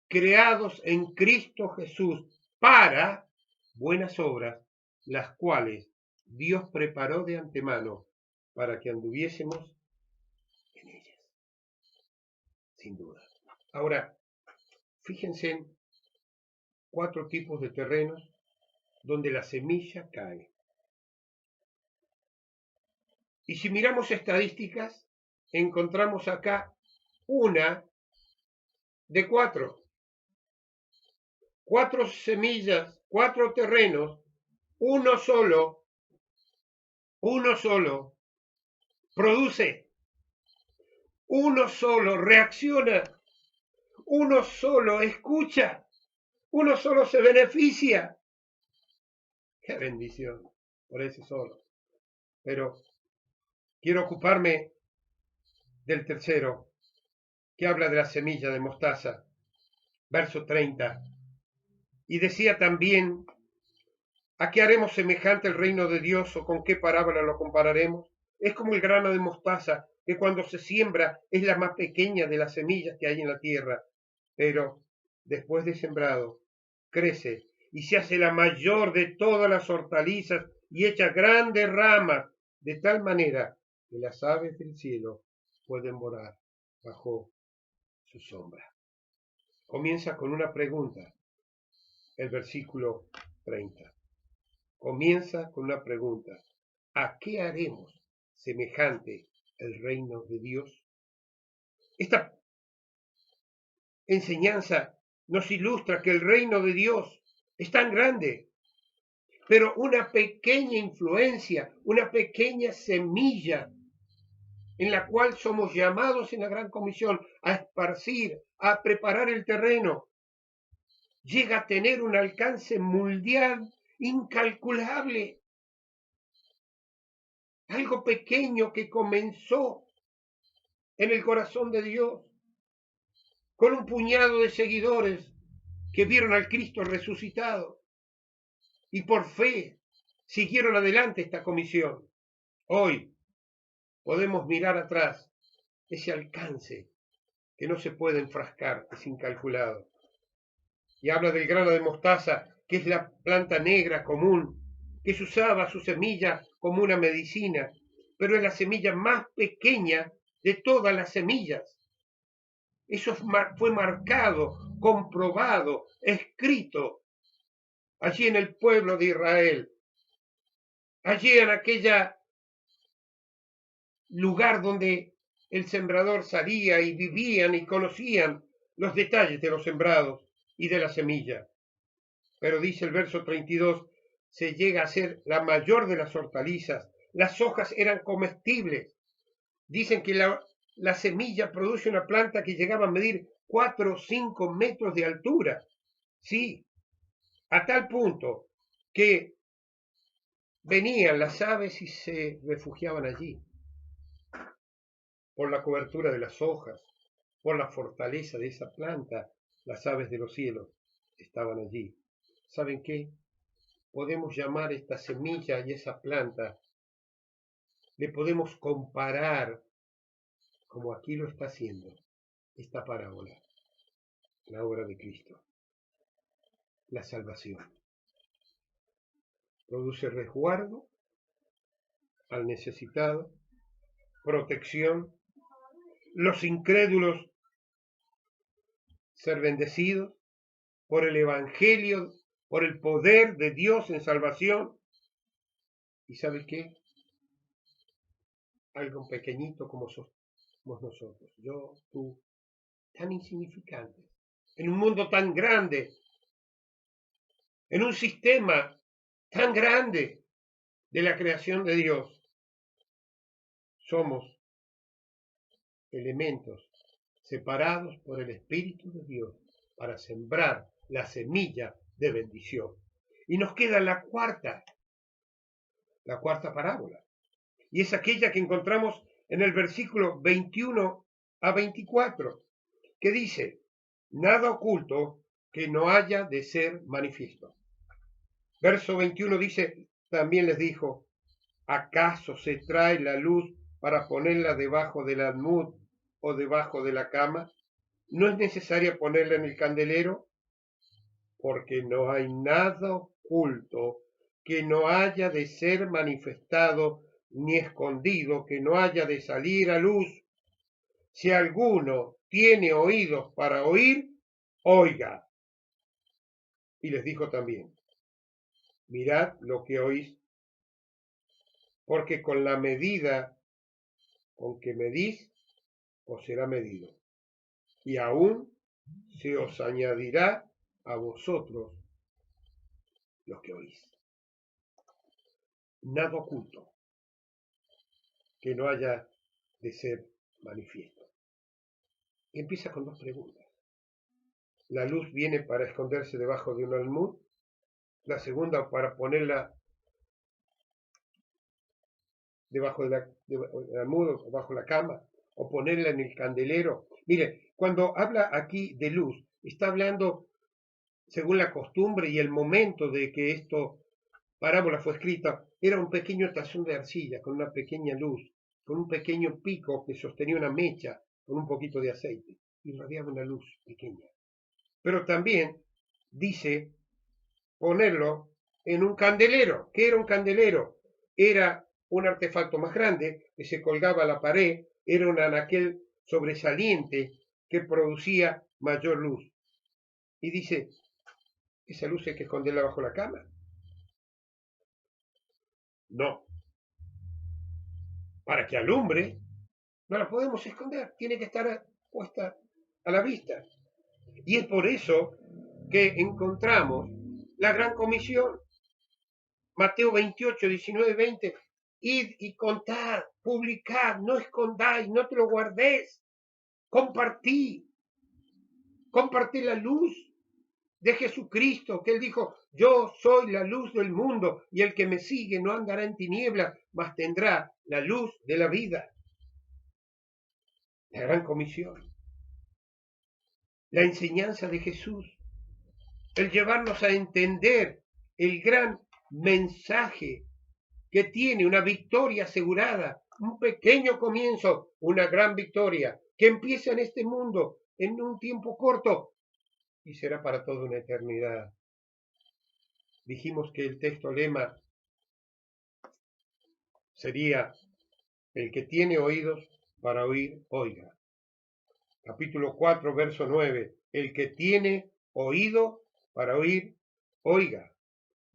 creados en Cristo Jesús para buenas obras, las cuales Dios preparó de antemano para que anduviésemos en ellas. Sin duda. Ahora, fíjense en 4 tipos de terrenos donde la semilla cae. Y si miramos estadísticas, encontramos acá una de 4. 4 semillas, 4 terrenos, uno solo produce, uno solo reacciona, uno solo escucha, uno solo se beneficia. ¡Qué bendición! Por ese solo. Pero quiero ocuparme del tercero, que habla de la semilla de mostaza, verso 30. Y decía también, ¿A qué haremos semejante el reino de Dios o con qué parábola lo compararemos? Es como el grano de mostaza, que cuando se siembra es la más pequeña de las semillas que hay en la tierra, pero después de sembrado crece y se hace la mayor de todas las hortalizas y echa grandes ramas, de tal manera que las aves del cielo pueden morar bajo su sombra. Comienza con una pregunta, el versículo 30. Comienza con una pregunta. ¿A qué haremos semejante el reino de Dios? Esta enseñanza nos ilustra que el reino de Dios es tan grande, pero una pequeña influencia, una pequeña semilla en la cual somos llamados en la gran comisión a esparcir, a preparar el terreno, llega a tener un alcance mundial incalculable. Algo pequeño que comenzó en el corazón de Dios, con un puñado de seguidores que vieron al Cristo resucitado y por fe siguieron adelante esta comisión. Hoy podemos mirar atrás ese alcance que no se puede enfrascar, es incalculado. Y habla del grano de mostaza, que es la planta negra común, que se usaba su semilla como una medicina, pero es la semilla más pequeña de todas las semillas. Eso fue marcado, comprobado, escrito allí en el pueblo de Israel, allí en aquella lugar donde el sembrador salía y vivían y conocían los detalles de los sembrados y de la semilla. Pero dice el verso 32, se llega a ser la mayor de las hortalizas. Las hojas eran comestibles. Dicen que la semilla produce una planta que llegaba a medir 4 o 5 metros de altura. Sí, a tal punto que venían las aves y se refugiaban allí, por la cobertura de las hojas, por la fortaleza de esa planta. Las aves de los cielos estaban allí. ¿Saben qué? Podemos llamar esta semilla y esa planta, le podemos comparar, como aquí lo está haciendo esta parábola, la obra de Cristo, la salvación. Produce resguardo al necesitado, protección, los incrédulos ser bendecidos por el Evangelio, por el poder de Dios en salvación. ¿Y sabe qué? Algo pequeñito como somos nosotros, yo, tú, tan insignificantes, en un mundo tan grande, en un sistema tan grande de la creación de Dios, somos elementos separados por el Espíritu de Dios para sembrar la semilla de bendición. Y nos queda la cuarta parábola, y es aquella que encontramos en el versículo 21 a 24, que dice, nada oculto que no haya de ser manifiesto. Verso 21 dice, también les dijo, ¿acaso se trae la luz para ponerla debajo del almud o debajo de la cama? ¿No es necesario ponerla en el candelero? Porque no hay nada oculto que no haya de ser manifestado, ni escondido que no haya de salir a luz. Si alguno tiene oídos para oír, oiga. Y les dijo también, mirad lo que oís, porque con la medida con que medís, os será medido, y aún se os añadirá a vosotros lo que oís. Nada oculto que no haya de ser manifiesto. Y empieza con dos preguntas. La luz viene para esconderse debajo de un almud, la segunda para ponerla debajo del almud o bajo la cama, o ponerla en el candelero. Mire, cuando habla aquí de luz, está hablando según la costumbre y el momento de que esto parábola fue escrita, era un pequeño tazón de arcilla con una pequeña luz, con un pequeño pico que sostenía una mecha con un poquito de aceite y radiaba una luz pequeña. Pero también dice ponerlo en un candelero. ¿Qué era un candelero? Era un artefacto más grande que se colgaba a la pared, era un anaquel sobresaliente que producía mayor luz. Y dice, ¿esa luz hay que esconderla bajo la cama? No. Para que alumbre, no la podemos esconder, tiene que estar puesta a la vista. Y es por eso que encontramos la gran comisión. Mateo 28, 19, 20. Id y contad, publicad, no escondáis, no te lo guardéis. Compartí la luz de Jesucristo, que él dijo, yo soy la luz del mundo y el que me sigue no andará en tinieblas, mas tendrá la luz de la vida. La gran comisión, la enseñanza de Jesús, el llevarnos a entender el gran mensaje que tiene una victoria asegurada, un pequeño comienzo, una gran victoria, que empieza en este mundo en un tiempo corto y será para toda una eternidad. Dijimos que el texto lema sería, el que tiene oídos para oír, oiga. Capítulo 4, verso 9, el que tiene oído para oír, oiga.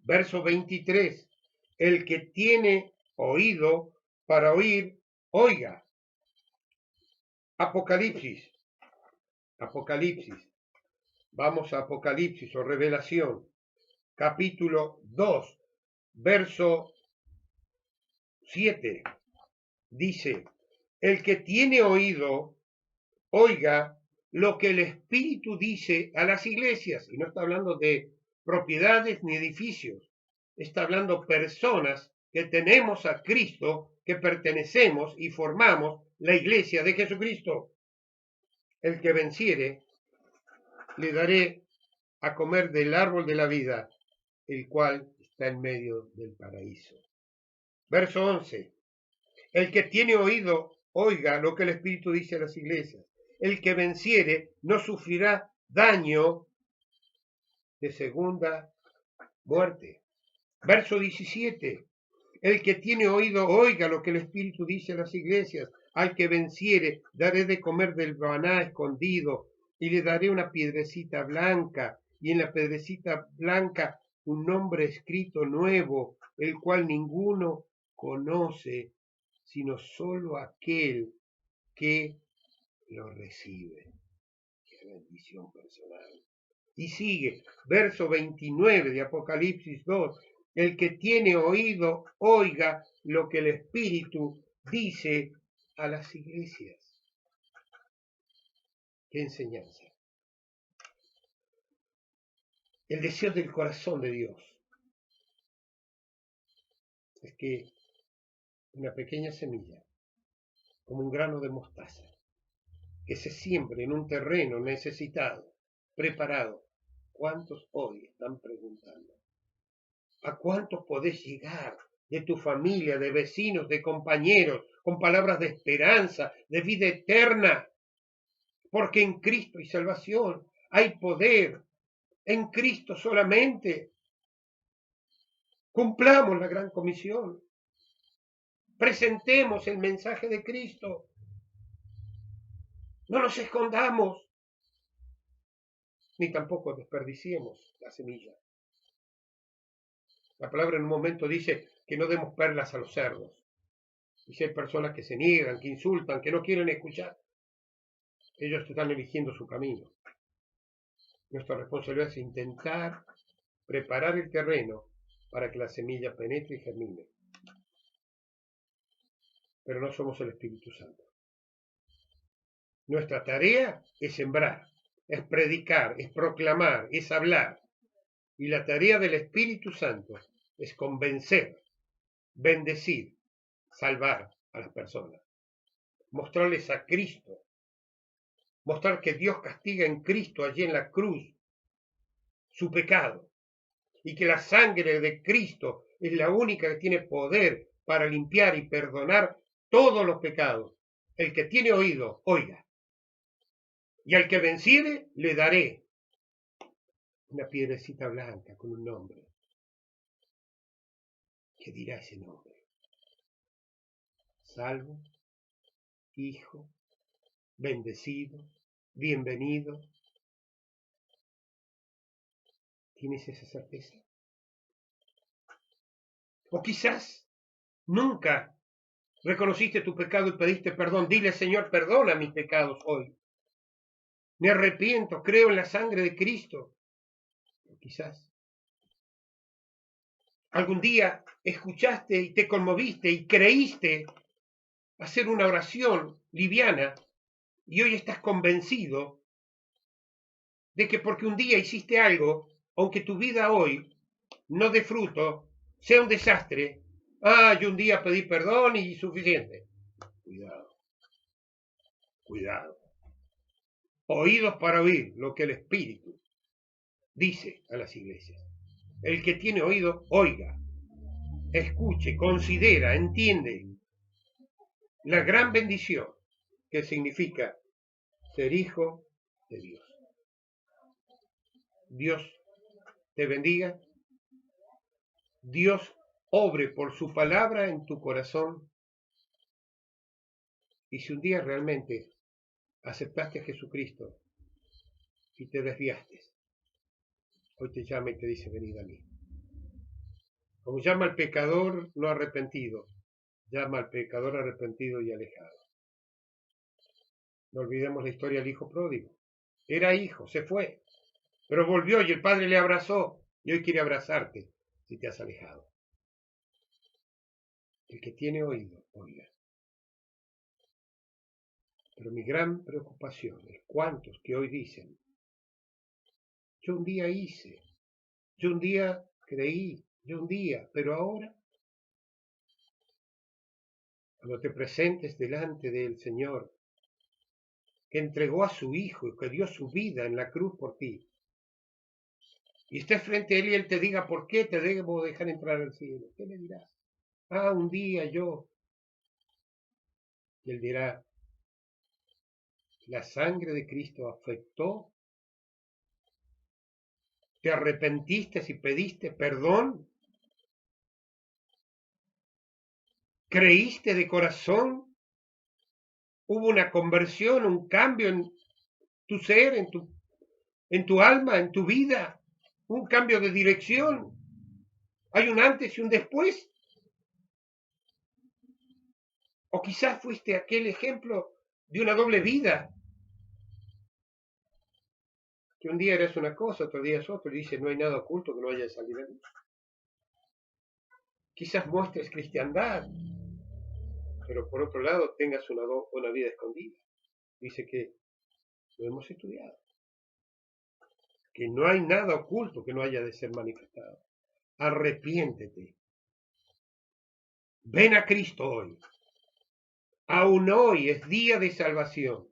Verso 23, el que tiene oído para oír, oiga. Apocalipsis. Vamos a Apocalipsis o Revelación. Capítulo 2, verso 7. Dice, el que tiene oído, oiga lo que el Espíritu dice a las iglesias. Y no está hablando de propiedades ni edificios. Está hablando personas que tenemos a Cristo, que pertenecemos y formamos la iglesia de Jesucristo. El que venciere, le daré a comer del árbol de la vida, el cual está en medio del paraíso. Verso 11. El que tiene oído, oiga lo que el Espíritu dice a las iglesias. El que venciere no sufrirá daño de segunda muerte. Verso 17. El que tiene oído, oiga lo que el Espíritu dice a las iglesias. Al que venciere, daré de comer del maná escondido, y le daré una piedrecita blanca, y en la piedrecita blanca un nombre escrito nuevo, el cual ninguno conoce, sino solo aquel que lo recibe. Qué bendición personal. Y sigue, verso 29 de Apocalipsis 2, el que tiene oído, oiga lo que el Espíritu dice a las iglesias. Qué enseñanza. El deseo del corazón de Dios es que una pequeña semilla, como un grano de mostaza, que se siembre en un terreno necesitado, preparado. ¿Cuántos hoy están preguntando? ¿A cuántos podés llegar de tu familia, de vecinos, de compañeros, con palabras de esperanza, de vida eterna? Porque en Cristo hay salvación, hay poder, en Cristo solamente. Cumplamos la gran comisión. Presentemos el mensaje de Cristo. No nos escondamos, ni tampoco desperdiciemos la semilla. La palabra en un momento dice que no demos perlas a los cerdos. Y si hay personas que se niegan, que insultan, que no quieren escuchar, ellos están eligiendo su camino. Nuestra responsabilidad es intentar preparar el terreno para que la semilla penetre y germine. Pero no somos el Espíritu Santo. Nuestra tarea es sembrar, es predicar, es proclamar, es hablar. Y la tarea del Espíritu Santo es convencer, bendecir, salvar a las personas. Mostrarles a Cristo. Mostrar que Dios castiga en Cristo allí en la cruz su pecado y que la sangre de Cristo es la única que tiene poder para limpiar y perdonar todos los pecados. El que tiene oído, oiga. Y al que venciere, le daré una piedrecita blanca con un nombre. ¿Qué dirá ese nombre? Salvo, hijo, bendecido, bienvenido. ¿Tienes esa certeza? O quizás nunca reconociste tu pecado y pediste perdón. Dile, Señor, perdona mis pecados hoy. Me arrepiento, creo en la sangre de Cristo. O quizás algún día escuchaste y te conmoviste y creíste hacer una oración liviana y hoy estás convencido de que porque un día hiciste algo, aunque tu vida hoy no dé fruto, sea un desastre, yo un día pedí perdón y suficiente. Cuidado. Oídos para oír lo que el Espíritu dice a las iglesias. El que tiene oído, oiga, escuche, considera, entiende la gran bendición que significa ser hijo de Dios. Dios te bendiga. Dios obre por su palabra en tu corazón. Y si un día realmente aceptaste a Jesucristo y te desviaste, hoy te llama y te dice, venid a mí. Como llama al pecador no arrepentido, llama al pecador arrepentido y alejado. No olvidemos la historia del hijo pródigo. Era hijo, se fue, pero volvió y el padre le abrazó y hoy quiere abrazarte si te has alejado. El que tiene oído, oiga. Pero mi gran preocupación es cuántos que hoy dicen, yo un día hice, yo un día creí, yo un día, pero ahora, cuando te presentes delante del Señor, que entregó a su Hijo y que dio su vida en la cruz por ti, y estés frente a Él y Él te diga, ¿por qué te debo dejar entrar al cielo? ¿Qué le dirás? Un día yo. Y Él dirá, la sangre de Cristo afectó. ¿Te arrepentiste y pediste perdón? ¿Creíste de corazón? ¿Hubo una conversión, un cambio en tu ser, en tu alma, en tu vida? ¿Un cambio de dirección? ¿Hay un antes y un después? ¿O quizás fuiste aquel ejemplo de una doble vida? Que un día eres una cosa, otro día es otro, y dice, no hay nada oculto que no haya de salir a luz. Quizás muestres cristiandad, pero por otro lado tengas una vida escondida. Dice que lo hemos estudiado. Que no hay nada oculto que no haya de ser manifestado. Arrepiéntete. Ven a Cristo hoy. Aún hoy es día de salvación.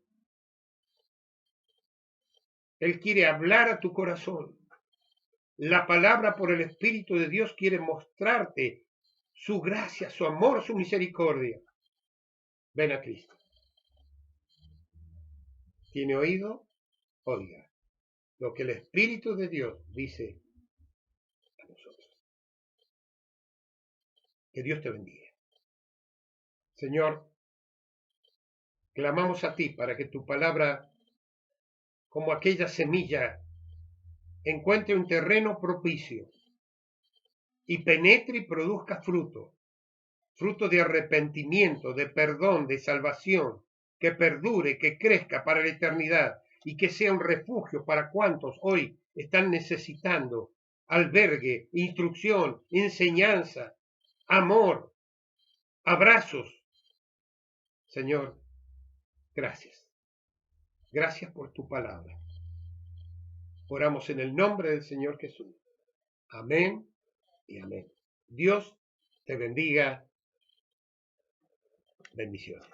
Él quiere hablar a tu corazón. La palabra por el Espíritu de Dios quiere mostrarte su gracia, su amor, su misericordia. Ven a Cristo. ¿Tiene oído? Oiga lo que el Espíritu de Dios dice a nosotros. Que Dios te bendiga. Señor, clamamos a ti para que tu palabra, como aquella semilla, encuentre un terreno propicio y penetre y produzca fruto de arrepentimiento, de perdón, de salvación, que perdure, que crezca para la eternidad y que sea un refugio para cuantos hoy están necesitando albergue, instrucción, enseñanza, amor, abrazos. Señor, gracias. Gracias por tu palabra. Oramos en el nombre del Señor Jesús. Amén y amén. Dios te bendiga. Bendiciones.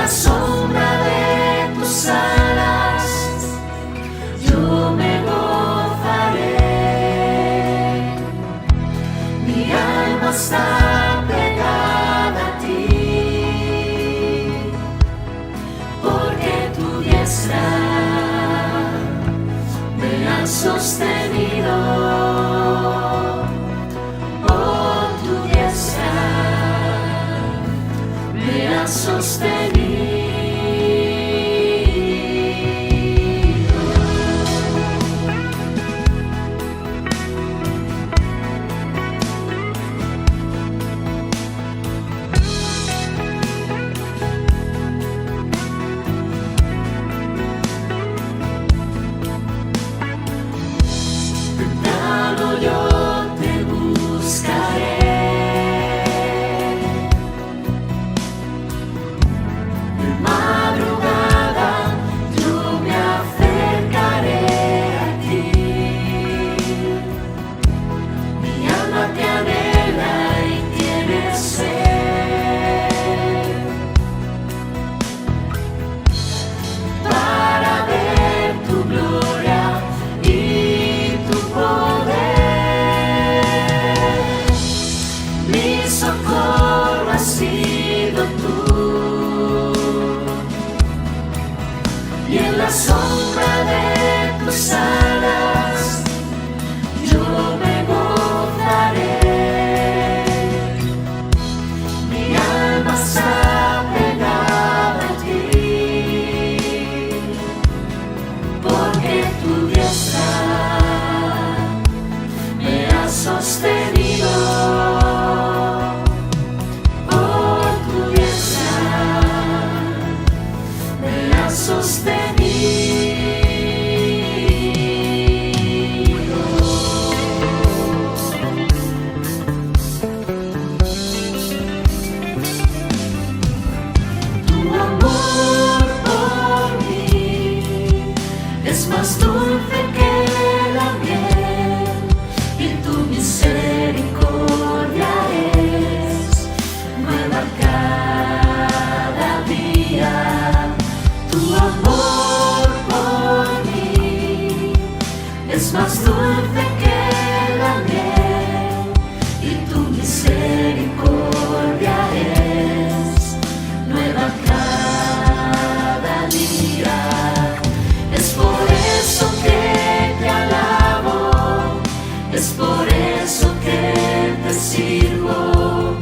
la sombra de tus alas yo me gozaré. Mi alma está pegada a ti, porque tu diestra me ha sostenido. Oh, tu diestra me ha sostenido. Temprano yo te buscaré, de madrugada yo me acercaré a ti. Mi alma te anhela y tiene sed para ver tu gloria y tu poder. Mi socorro has sido tú, y en la sombra de tus alas yo me gozaré. Mi alma está pegada a ti, porque tu diestra me ha sostenido. Oh, tu diestra me ha sostenido. Tu amor por mí es más dulce que la miel, y tu misericordia es nueva cada día. Tu amor por mí es más dulce que la miel, y tu misericordia es nueva cada día. Es por eso que te alabo, es por eso que te sirvo,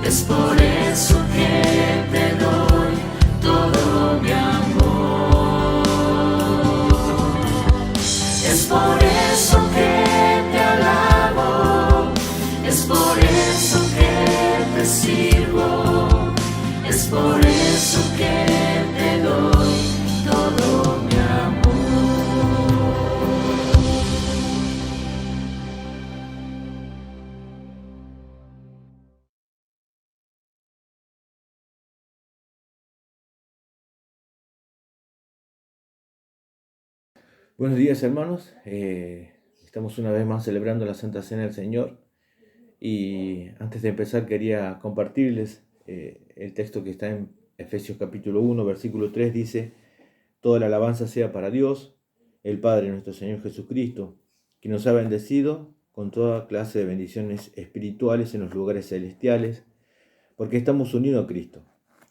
es por eso que te doy todo mi amor. Es por eso que te alabo, es por eso que te sirvo, es por eso que te doy todo mi amor. Buenos días, hermanos. Estamos una vez más celebrando la Santa Cena del Señor, y antes de empezar quería compartirles el texto que está en Efesios capítulo 1, versículo 3. Dice: toda la alabanza sea para Dios, el Padre nuestro Señor Jesucristo, que nos ha bendecido con toda clase de bendiciones espirituales en los lugares celestiales, porque estamos unidos a Cristo.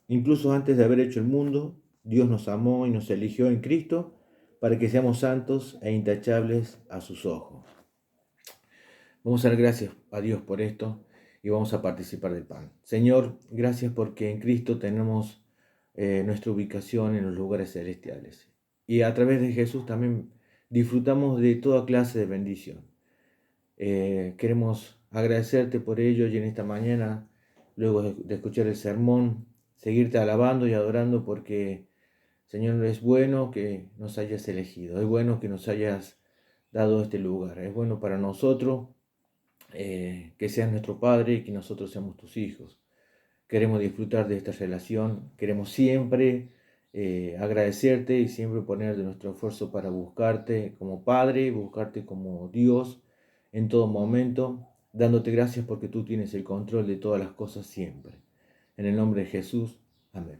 Incluso antes de haber hecho el mundo, Dios nos amó y nos eligió en Cristo para que seamos santos e intachables a sus ojos. Vamos a dar gracias a Dios por esto y vamos a participar del pan. Señor, gracias porque en Cristo tenemos nuestra ubicación en los lugares celestiales. Y a través de Jesús también disfrutamos de toda clase de bendición. Queremos agradecerte por ello, y en esta mañana, luego de escuchar el sermón, seguirte alabando y adorando, porque, Señor, es bueno que nos hayas elegido, es bueno que nos hayas dado este lugar, es bueno para nosotros que seas nuestro Padre y que nosotros seamos tus hijos. Queremos disfrutar de esta relación, queremos siempre agradecerte y siempre poner de nuestro esfuerzo para buscarte como Padre, buscarte como Dios en todo momento, dándote gracias porque tú tienes el control de todas las cosas siempre. En el nombre de Jesús, amén.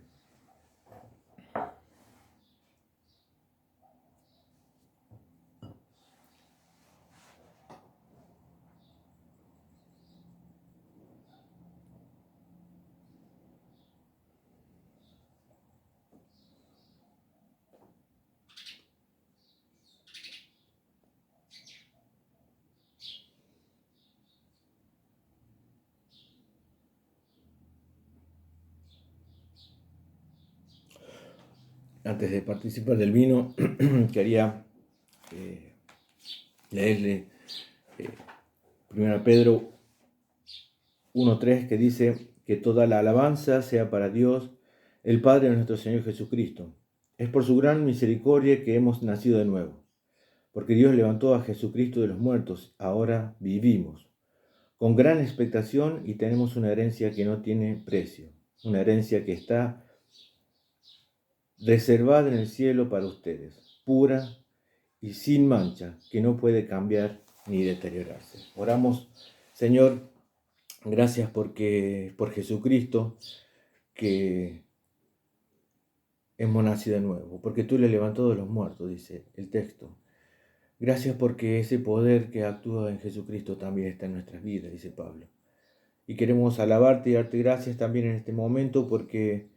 Antes de participar del vino, quería leerle 1 Pedro 1:3, que dice que toda la alabanza sea para Dios, el Padre de nuestro Señor Jesucristo. Es por su gran misericordia que hemos nacido de nuevo, porque Dios levantó a Jesucristo de los muertos, ahora vivimos, con gran expectación, y tenemos una herencia que no tiene precio, una herencia que está reservada en el cielo para ustedes, pura y sin mancha, que no puede cambiar ni deteriorarse. Oramos, Señor, gracias por Jesucristo, que hemos nacido de nuevo, porque tú le levantó de los muertos, dice el texto. Gracias porque ese poder que actúa en Jesucristo también está en nuestras vidas, dice Pablo. Y queremos alabarte y darte gracias también en este momento porque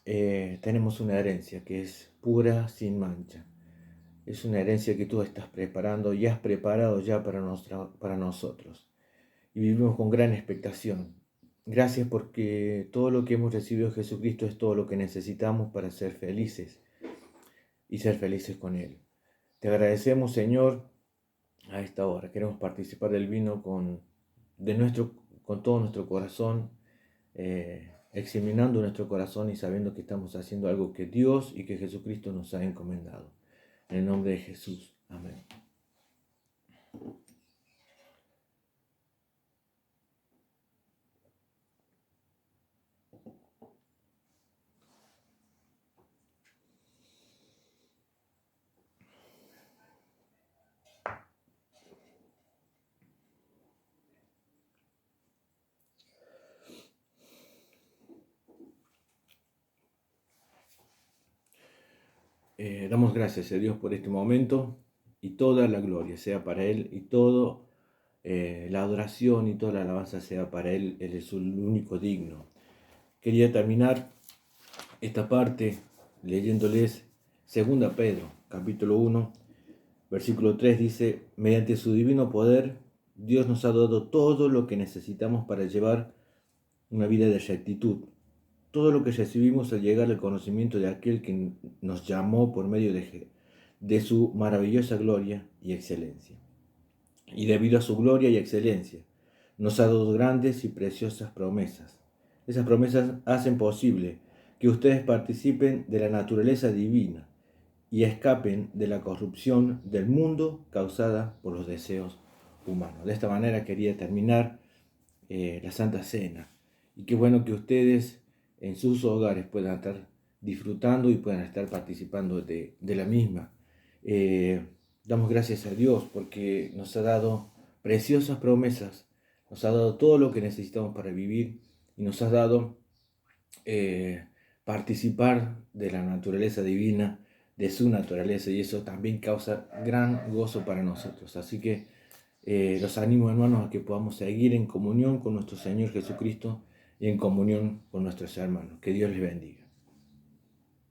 tenemos una herencia que es pura, sin mancha. Es una herencia que tú estás preparando y has preparado ya para nosotros. Y vivimos con gran expectación. Gracias porque todo lo que hemos recibido de Jesucristo es todo lo que necesitamos para ser felices y ser felices con Él. Te agradecemos, Señor, a esta hora. Queremos participar del vino con todo nuestro corazón, examinando nuestro corazón y sabiendo que estamos haciendo algo que Dios y que Jesucristo nos ha encomendado. En el nombre de Jesús. Amén. Damos gracias a Dios por este momento y toda la gloria sea para Él y toda la adoración y toda la alabanza sea para Él. Él es el único digno. Quería terminar esta parte leyéndoles 2 Pedro, capítulo 1, versículo 3, dice: mediante su divino poder, Dios nos ha dado todo lo que necesitamos para llevar una vida de rectitud. Todo lo que recibimos al llegar al conocimiento de aquel que nos llamó por medio de su maravillosa gloria y excelencia. Y debido a su gloria y excelencia, nos ha dado grandes y preciosas promesas. Esas promesas hacen posible que ustedes participen de la naturaleza divina y escapen de la corrupción del mundo causada por los deseos humanos. De esta manera quería terminar la Santa Cena. Y qué bueno que ustedes en sus hogares puedan estar disfrutando y puedan estar participando de la misma. Damos gracias a Dios porque nos ha dado preciosas promesas, nos ha dado todo lo que necesitamos para vivir y nos ha dado participar de la naturaleza divina, de su naturaleza, y eso también causa gran gozo para nosotros. Así que los animo, hermanos, a que podamos seguir en comunión con nuestro Señor Jesucristo y en comunión con nuestros hermanos. Que Dios les bendiga.